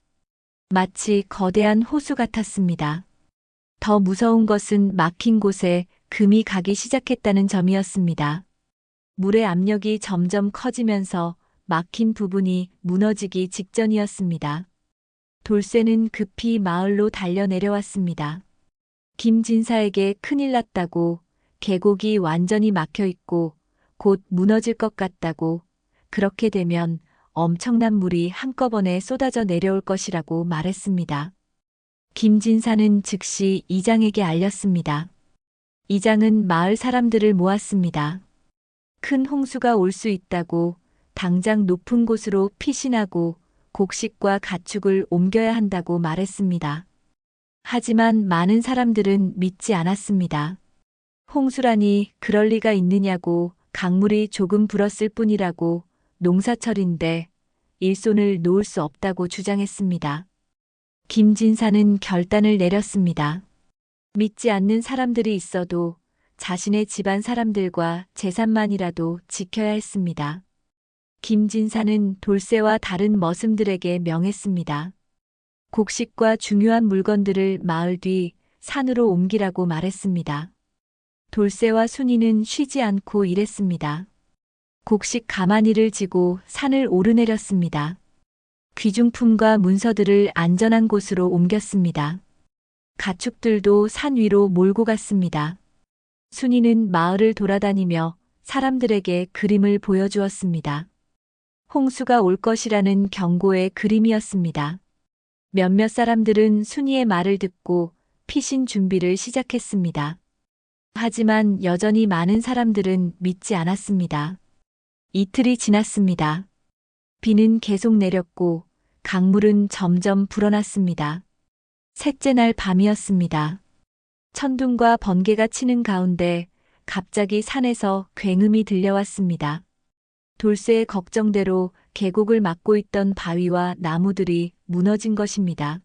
마치 거대한 호수 같았습니다. 더 무서운 것은 막힌 곳에 금이 가기 시작했다는 점이었습니다. 물의 압력이 점점 커지면서 막힌 부분이 무너지기 직전이었습니다. 돌쇠는 급히 마을로 달려 내려왔습니다. 김진사에게 큰일 났다고, 계곡이 완전히 막혀 있고 곧 무너질 것 같다고, 그렇게 되면 엄청난 물이 한꺼번에 쏟아져 내려올 것이라고 말했습니다. 김진사는 즉시 이장에게 알렸습니다. 이장은 마을 사람들을 모았습니다. 큰 홍수가 올 수 있다고, 당장 높은 곳으로 피신하고 곡식과 가축을 옮겨야 한다고 말했습니다. 하지만 많은 사람들은 믿지 않았습니다. 홍수라니 그럴 리가 있느냐고, 강물이 조금 불었을 뿐이라고, 농사철인데 일손을 놓을 수 없다고 주장했습니다. 김진사는 결단을 내렸습니다. 믿지 않는 사람들이 있어도 자신의 집안 사람들과 재산만이라도 지켜야 했습니다. 김진사는 돌쇠와 다른 머슴들에게 명했습니다. 곡식과 중요한 물건들을 마을 뒤 산으로 옮기라고 말했습니다. 돌쇠와 순이는 쉬지 않고 일했습니다. 곡식 가마니를 지고 산을 오르내렸습니다. 귀중품과 문서들을 안전한 곳으로 옮겼습니다. 가축들도 산 위로 몰고 갔습니다. 순이는 마을을 돌아다니며 사람들에게 그림을 보여주었습니다. 홍수가 올 것이라는 경고의 그림이었습니다. 몇몇 사람들은 순이의 말을 듣고 피신 준비를 시작했습니다. 하지만 여전히 많은 사람들은 믿지 않았습니다. 이틀이 지났습니다. 비는 계속 내렸고 강물은 점점 불어났습니다. 셋째 날 밤이었습니다. 천둥과 번개가 치는 가운데 갑자기 산에서 굉음이 들려왔습니다. 돌쇠의 걱정대로 계곡을 막고 있던 바위와 나무들이 무너진 것입니다.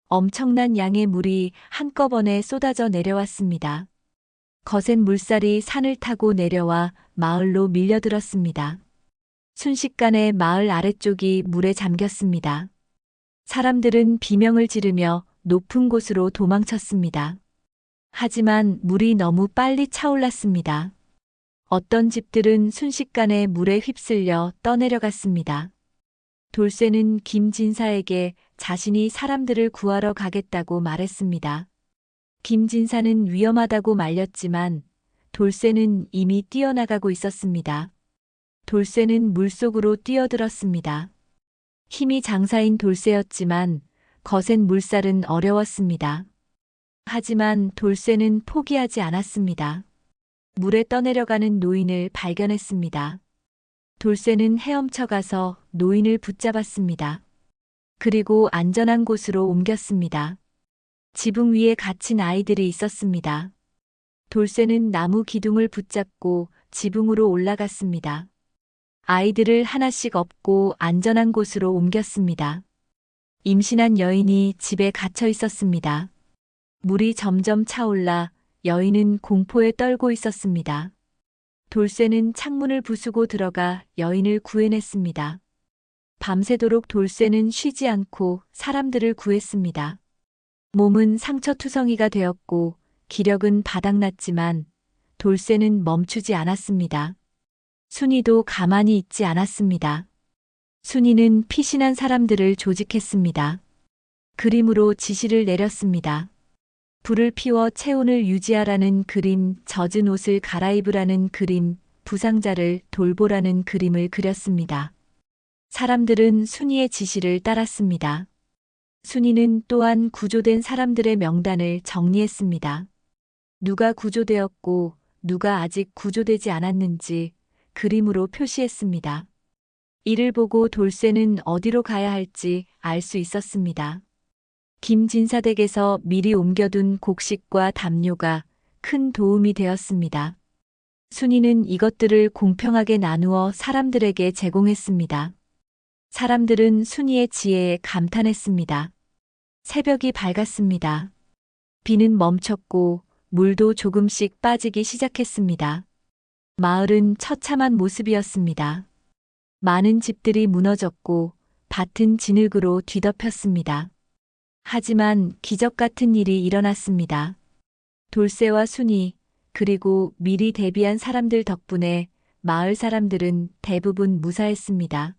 엄청난 양의 물이 한꺼번에 쏟아져 내려왔습니다. 거센 물살이 산을 타고 내려와 마을로 밀려들었습니다. 순식간에 마을 아래쪽이 물에 잠겼습니다. 사람들은 비명을 지르며 높은 곳으로 도망쳤습니다. 하지만 물이 너무 빨리 차올랐습니다. 어떤 집들은 순식간에 물에 휩쓸려 떠내려갔습니다. 돌쇠는 김진사에게 자신이 사람들을 구하러 가겠다고 말했습니다. 김진사는 위험하다고 말렸지만 돌쇠는 이미 뛰어나가고 있었습니다. 돌쇠는 물속으로 뛰어들었습니다. 힘이 장사인 돌쇠였지만 거센 물살은 어려웠습니다. 하지만 돌쇠는 포기하지 않았습니다. 물에 떠내려가는 노인을 발견했습니다. 돌쇠는 헤엄쳐 가서 노인을 붙잡았습니다. 그리고 안전한 곳으로 옮겼습니다. 지붕 위에 갇힌 아이들이 있었습니다. 돌쇠는 나무 기둥을 붙잡고 지붕으로 올라갔습니다. 아이들을 하나씩 업고 안전한 곳으로 옮겼습니다. 임신한 여인이 집에 갇혀 있었습니다. 물이 점점 차올라 여인은 공포에 떨고 있었습니다. 돌쇠는 창문을 부수고 들어가 여인을 구해냈습니다. 밤새도록 돌쇠는 쉬지 않고 사람들을 구했습니다. 몸은 상처투성이가 되었고 기력은 바닥났지만 돌쇠는 멈추지 않았습니다. 순이도 가만히 있지 않았습니다. 순이는 피신한 사람들을 조직했습니다. 그림으로 지시를 내렸습니다. 불을 피워 체온을 유지하라는 그림, 젖은 옷을 갈아입으라는 그림, 부상자를 돌보라는 그림을 그렸습니다. 사람들은 순이의 지시를 따랐습니다. 순이는 또한 구조된 사람들의 명단을 정리했습니다. 누가 구조되었고 누가 아직 구조되지 않았는지 그림으로 표시했습니다. 이를 보고 돌쇠는 어디로 가야 할지 알 수 있었습니다. 김진사 댁에서 미리 옮겨둔 곡식과 담요가 큰 도움이 되었습니다. 순이는 이것들을 공평하게 나누어 사람들에게 제공했습니다. 사람들은 순이의 지혜에 감탄했습니다. 새벽이 밝았습니다. 비는 멈췄고 물도 조금씩 빠지기 시작했습니다. 마을은 처참한 모습이었습니다. 많은 집들이 무너졌고 밭은 진흙으로 뒤덮였습니다. 하지만 기적 같은 일이 일어났습니다. 돌쇠와 순이 그리고 미리 대비한 사람들 덕분에 마을 사람들은 대부분 무사했습니다.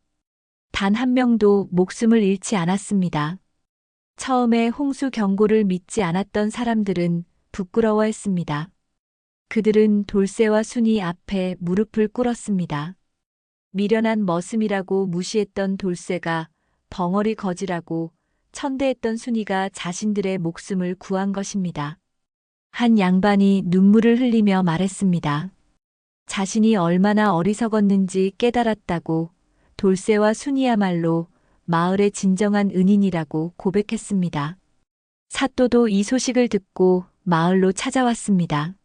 단 한 명도 목숨을 잃지 않았습니다. 처음에 홍수 경고를 믿지 않았던 사람들은 부끄러워했습니다. 그들은 돌쇠와 순이 앞에 무릎을 꿇었습니다. 미련한 머슴이라고 무시했던 돌쇠가 벙어리 거지라고 천대했던 순이가 자신들의 목숨을 구한 것입니다. 한 양반이 눈물을 흘리며 말했습니다. 자신이 얼마나 어리석었는지 깨달았다고. 돌쇠와 순이야말로 마을의 진정한 은인이라고 고백했습니다. 사또도 이 소식을 듣고 마을로 찾아왔습니다.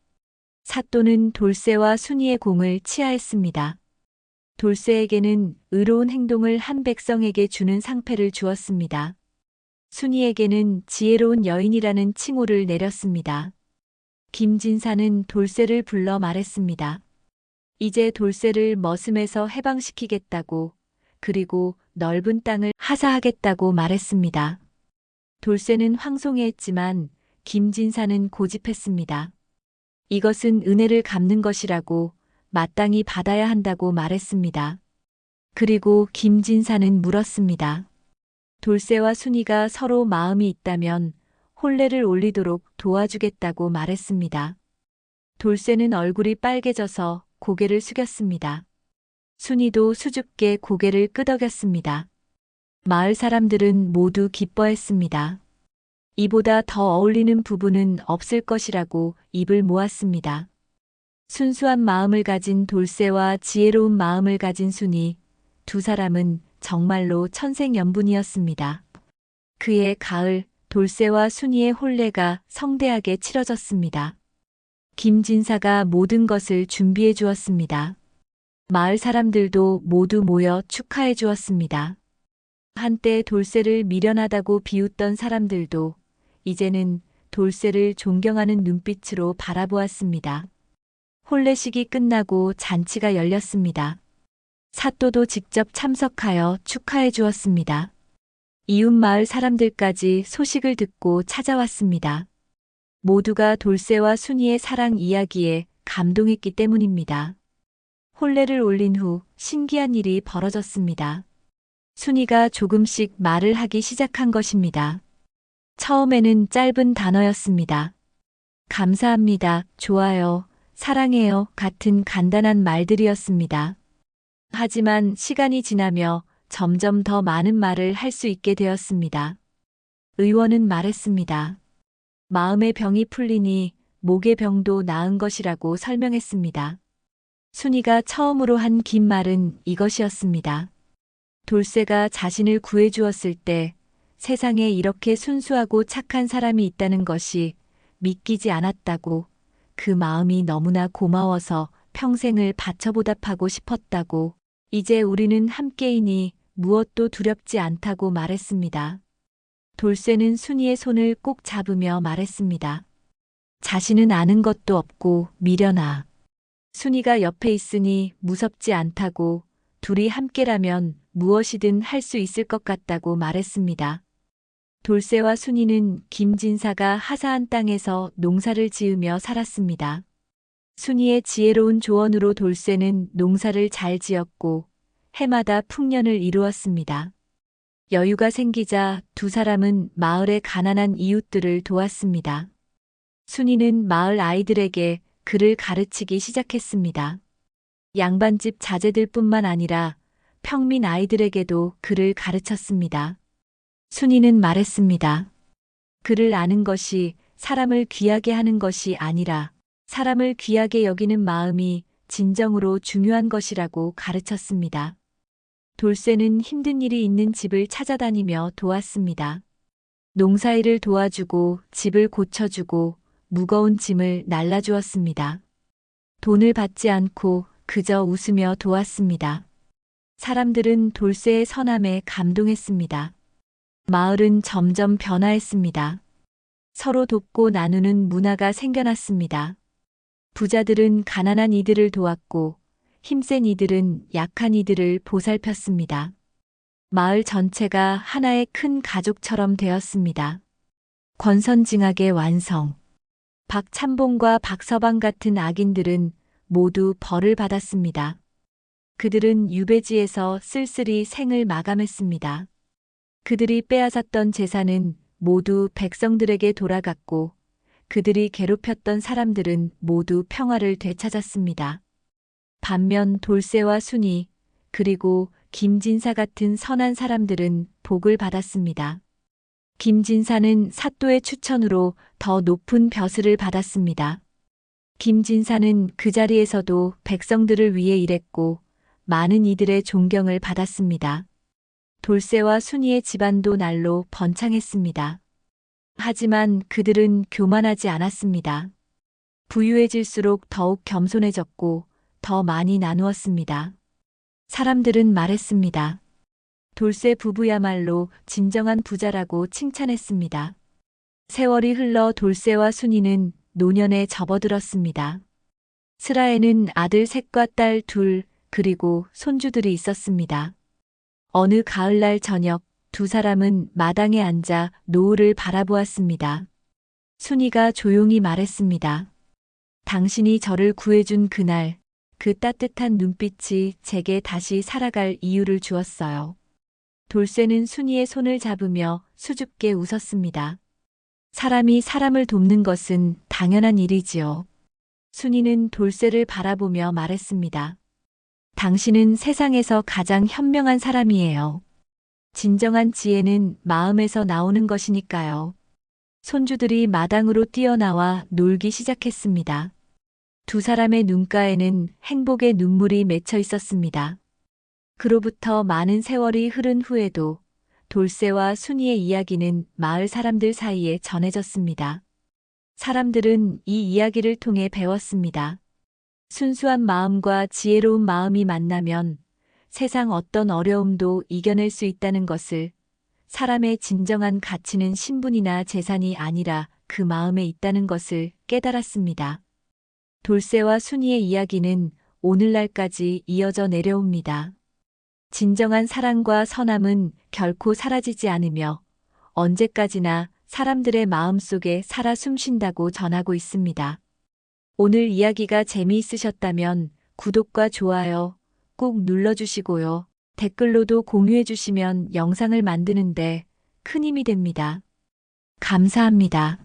사또는 돌쇠와 순이의 공을 치하했습니다. 돌쇠에게는 의로운 행동을 한 백성에게 주는 상패를 주었습니다. 순이에게는 지혜로운 여인이라는 칭호를 내렸습니다. 김진사는 돌쇠를 불러 말했습니다. 이제 돌쇠를 머슴에서 해방시키겠다고, 그리고 넓은 땅을 하사하겠다고 말했습니다. 돌쇠는 황송해했지만 김진사는 고집했습니다. 이것은 은혜를 갚는 것이라고 마땅히 받아야 한다고 말했습니다. 그리고 김진사는 물었습니다. 돌쇠와 순이가 서로 마음이 있다면 혼례를 올리도록 도와주겠다고 말했습니다. 돌쇠는 얼굴이 빨개져서 고개를 숙였습니다. 순이도 수줍게 고개를 끄덕였습니다. 마을 사람들은 모두 기뻐했습니다. 이보다 더 어울리는 부부는 없을 것이라고 입을 모았습니다. 순수한 마음을 가진 돌쇠와 지혜로운 마음을 가진 순이, 두 사람은 정말로 천생연분이었습니다. 그해 가을, 돌쇠와 순이의 혼례가 성대하게 치러졌습니다. 김진사가 모든 것을 준비해 주었습니다. 마을 사람들도 모두 모여 축하해 주었습니다. 한때 돌쇠를 미련하다고 비웃던 사람들도 이제는 돌쇠를 존경하는 눈빛으로 바라보았습니다. 혼례식이 끝나고 잔치가 열렸습니다. 사또도 직접 참석하여 축하해 주었습니다. 이웃 마을 사람들까지 소식을 듣고 찾아왔습니다. 모두가 돌쇠와 순이의 사랑 이야기에 감동했기 때문입니다. 혼례를 올린 후 신기한 일이 벌어졌습니다. 순이가 조금씩 말을 하기 시작한 것입니다. 처음에는 짧은 단어였습니다. 감사합니다, 좋아요, 사랑해요 같은 간단한 말들이었습니다. 하지만 시간이 지나며 점점 더 많은 말을 할 수 있게 되었습니다. 의원은 말했습니다. 마음의 병이 풀리니 목의 병도 나은 것이라고 설명했습니다. 순이가 처음으로 한 긴 말은 이것이었습니다. 돌쇠가 자신을 구해주었을 때 세상에 이렇게 순수하고 착한 사람이 있다는 것이 믿기지 않았다고, 그 마음이 너무나 고마워서 평생을 바쳐 보답하고 싶었다고, 이제 우리는 함께이니 무엇도 두렵지 않다고 말했습니다. 돌쇠는 순이의 손을 꼭 잡으며 말했습니다. 자신은 아는 것도 없고 미련아. 순이가 옆에 있으니 무섭지 않다고, 둘이 함께라면 무엇이든 할 수 있을 것 같다고 말했습니다. 돌쇠와 순이는 김진사가 하사한 땅에서 농사를 지으며 살았습니다. 순이의 지혜로운 조언으로 돌쇠는 농사를 잘 지었고 해마다 풍년을 이루었습니다. 여유가 생기자 두 사람은 마을의 가난한 이웃들을 도왔습니다. 순이는 마을 아이들에게 글을 가르치기 시작했습니다. 양반집 자제들뿐만 아니라 평민 아이들에게도 글을 가르쳤습니다. 순이는 말했습니다. 글을 아는 것이 사람을 귀하게 하는 것이 아니라 사람을 귀하게 여기는 마음이 진정으로 중요한 것이라고 가르쳤습니다. 돌쇠는 힘든 일이 있는 집을 찾아다니며 도왔습니다. 농사일을 도와주고 집을 고쳐주고 무거운 짐을 날라주었습니다. 돈을 받지 않고 그저 웃으며 도왔습니다. 사람들은 돌쇠의 선함에 감동했습니다. 마을은 점점 변화했습니다. 서로 돕고 나누는 문화가 생겨났습니다. 부자들은 가난한 이들을 도왔고 힘센 이들은 약한 이들을 보살폈습니다. 마을 전체가 하나의 큰 가족처럼 되었습니다. 권선징악의 완성. 박찬봉과 박서방 같은 악인들은 모두 벌을 받았습니다. 그들은 유배지에서 쓸쓸히 생을 마감했습니다. 그들이 빼앗았던 재산은 모두 백성들에게 돌아갔고 그들이 괴롭혔던 사람들은 모두 평화를 되찾았습니다. 반면 돌쇠와 순이 그리고 김진사 같은 선한 사람들은 복을 받았습니다. 김진사는 사또의 추천으로 더 높은 벼슬을 받았습니다. 김진사는 그 자리에서도 백성들을 위해 일했고 많은 이들의 존경을 받았습니다. 돌쇠와 순이의 집안도 날로 번창했습니다. 하지만 그들은 교만하지 않았습니다. 부유해질수록 더욱 겸손해졌고 더 많이 나누었습니다. 사람들은 말했습니다. 돌쇠 부부야말로 진정한 부자라고 칭찬했습니다. 세월이 흘러 돌쇠와 순이는 노년에 접어들었습니다. 슬하에는 아들 셋과 딸 둘, 그리고 손주들이 있었습니다. 어느 가을날 저녁 두 사람은 마당에 앉아 노을을 바라보았습니다. 순이가 조용히 말했습니다. 당신이 저를 구해준 그날, 그 따뜻한 눈빛이 제게 다시 살아갈 이유를 주었어요. 돌쇠는 순이의 손을 잡으며 수줍게 웃었습니다. 사람이 사람을 돕는 것은 당연한 일이지요. 순이는 돌쇠를 바라보며 말했습니다. 당신은 세상에서 가장 현명한 사람이에요. 진정한 지혜는 마음에서 나오는 것이니까요. 손주들이 마당으로 뛰어나와 놀기 시작했습니다. 두 사람의 눈가에는 행복의 눈물이 맺혀 있었습니다. 그로부터 많은 세월이 흐른 후에도 돌쇠와 순이의 이야기는 마을 사람들 사이에 전해졌습니다. 사람들은 이 이야기를 통해 배웠습니다. 순수한 마음과 지혜로운 마음이 만나면 세상 어떤 어려움도 이겨낼 수 있다는 것을, 사람의 진정한 가치는 신분이나 재산이 아니라 그 마음에 있다는 것을 깨달았습니다. 돌쇠와 순이의 이야기는 오늘날까지 이어져 내려옵니다. 진정한 사랑과 선함은 결코 사라지지 않으며 언제까지나 사람들의 마음속에 살아 숨쉰다고 전하고 있습니다. 오늘 이야기가 재미있으셨다면 구독과 좋아요 꼭 눌러주시고요. 댓글로도 공유해주시면 영상을 만드는데 큰 힘이 됩니다. 감사합니다.